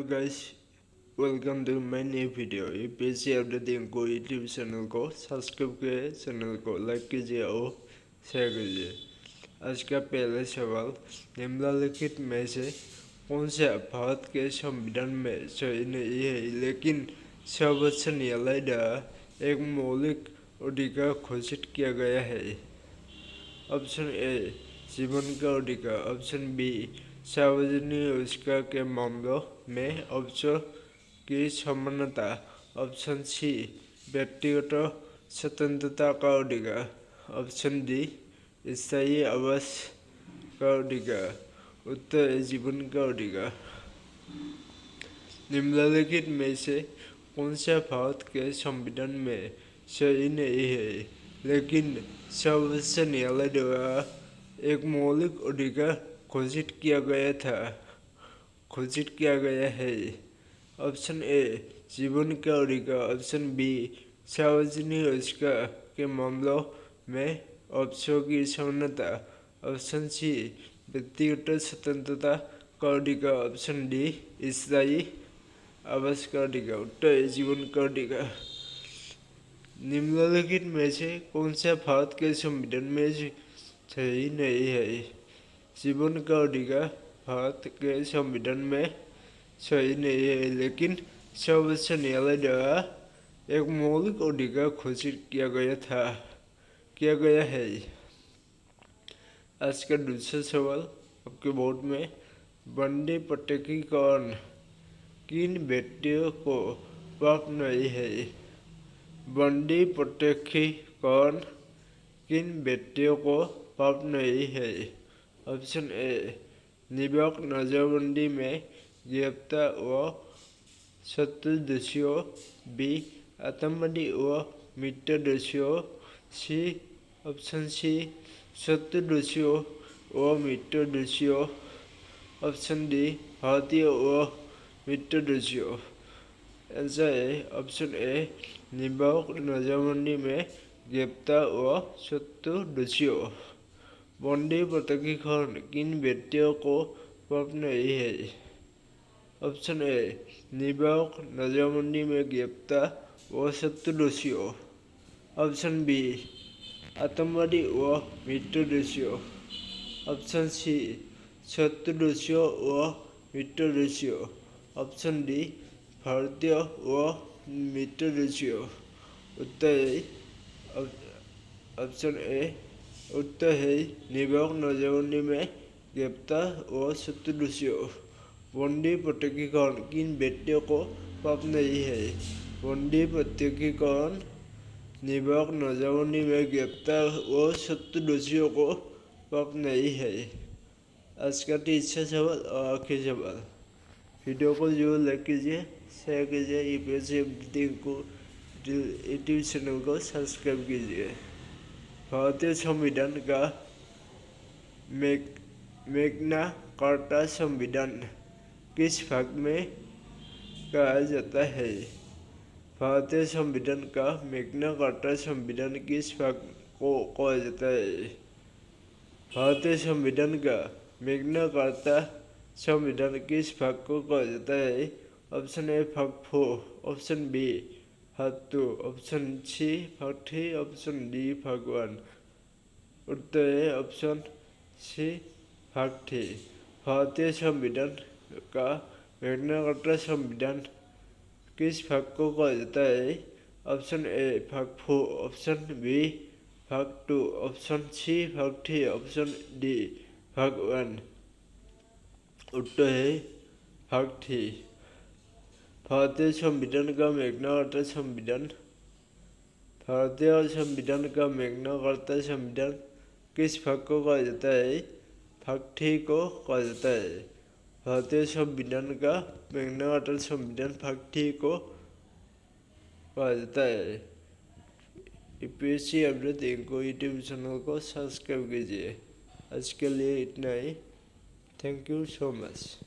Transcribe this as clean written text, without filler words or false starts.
guys, welcome to my new video। UPSC update को YouTube channel को subscribe कीजिए, channel को लाइक कीजिए और शेयर कीजिए। आज का पहला सवाल, निम्नलिखित में से कौन सा भारत के संविधान में सही नहीं है लेकिन सर्वोच्च न्यायालय द्वारा एक मौलिक अधिकार घोषित किया गया है? ऑप्शन ए जीवन का अधिकार, ऑप्शन बी सार्वजनिक रोजगार के मामलों में अवसर की समानता, ऑप्शन सी व्यक्तिगत स्वतंत्रता का अधिकार, ऑप्शन डी स्थायी आवास का अधिकार। उत्तर है जीवन का अधिकार। निम्नलिखित में से कौन सा भारत के संविधान में सही नहीं है लेकिन सर्वोच्च न्यायालय द्वारा एक मौलिक अधिकार घोषित किया गया है? ऑप्शन ए जीवन का अधिकार, ऑप्शन बी सार्वजनिक रोजगार के मामलों में अवसरों की समानता, ऑप्शन सी व्यक्तिगत स्वतंत्रता का अधिकार, ऑप्शन डी स्थायी आवास का अधिकार। उत्तर है जीवन का अधिकार। निम्नलिखित में से कौन सा भारत के संविधान में सही नहीं है? जीवन का अधिकार भारत के संविधान में सही नहीं है लेकिन सर्वोच्च न्यायालय द्वारा एक मौलिक अधिकार घोषित किया गया है। आज का दूसरा सवाल आपके बोर्ड में, वनडे प्रत्यक्षीकरण किन व्यक्तियों को प्राप्त नहीं है? वनडे प्रत्यक्षीकरण किन व्यक्तियों को प्राप्त नहीं है? ऑप्शन ए निवारक नजरबंदी में गिरफ्तार व शत्रु दोषियों, बी आतंकवादी व मित्र दोषियों, सी ऑप्शन सी शत्रु दोषियों व मित्र दोषियों, ऑप्शन डी भारतीय व मित्र दोषियों। आंसर है ऑप्शन ए निवारक नजरबंदी में गिरफ्तार व शत्रु दोषियों। वनडे प्रत्यक्षीकरण किन व्यक्तियों को प्राप्त नहीं है? ऑप्शन ए निवारक नजरबंदी में गिरफ्तार व शत्रु दोषियों, ऑप्शन बी आतंकवादी व मित्र दोषियों, ऑप्शन सी शत्रु दोषियों व मित्र दोषियों, ऑप्शन डी भारतीय व मित्र दोषियों। उत्तर है ऑप्शन ए। उत्तर है निवारक नजरबंदी में गिरफ्तार व शत्रु दोषियों। वनडे प्रत्यक्षीकरण किन व्यक्तियों को प्राप्त नहीं है? वनडे प्रत्यक्षीकरण निवारक नजरबंदी में गिरफ्तार व शत्रु दोषियों को प्राप्त नहीं है। आज का तीसरा सवाल और आखिरी सवाल, वीडियो को जरूर लाइक कीजिए, शेयर कीजिए, यूपीएससी अपडेट को यूट्यूब चैनल को सब्सक्राइब कीजिए। भारतीय संविधान का मैग्ना कार्टा संविधान किस भाग में कहा जाता है? भारतीय संविधान का मैग्ना कार्टा संविधान किस भाग को कहा जाता है? भारतीय संविधान का मैग्ना कार्टा संविधान किस भाग को कहा जाता है? ऑप्शन ए भाग 4, ऑप्शन बी भाग 2, ऑप्शन सी भाग 3, ऑप्शन डी भाग 1। उत्तर है ऑप्शन सी भाग 3। भारतीय संविधान का मैग्ना कार्टा संविधान किस भाग को कहा जाता है? ऑप्शन ए भाग 4, ऑप्शन बी भाग 2, ऑप्शन सी भाग 3, ऑप्शन डी भाग 1। उत्तर है भाग 3। भारतीय संविधान का मैग्ना कार्टा संविधान का मैग्ना कार्टा संविधान किस भाग को कहा जाता है? भाग 3 को कहा जाता है। भारतीय संविधान का मैग्ना कार्टा संविधान भाग 3 को कहा जाता है। यूपीएससी अपडेट को यूट्यूब चैनल को सब्सक्राइब कीजिए। आज के लिए इतना ही। Thank you so much.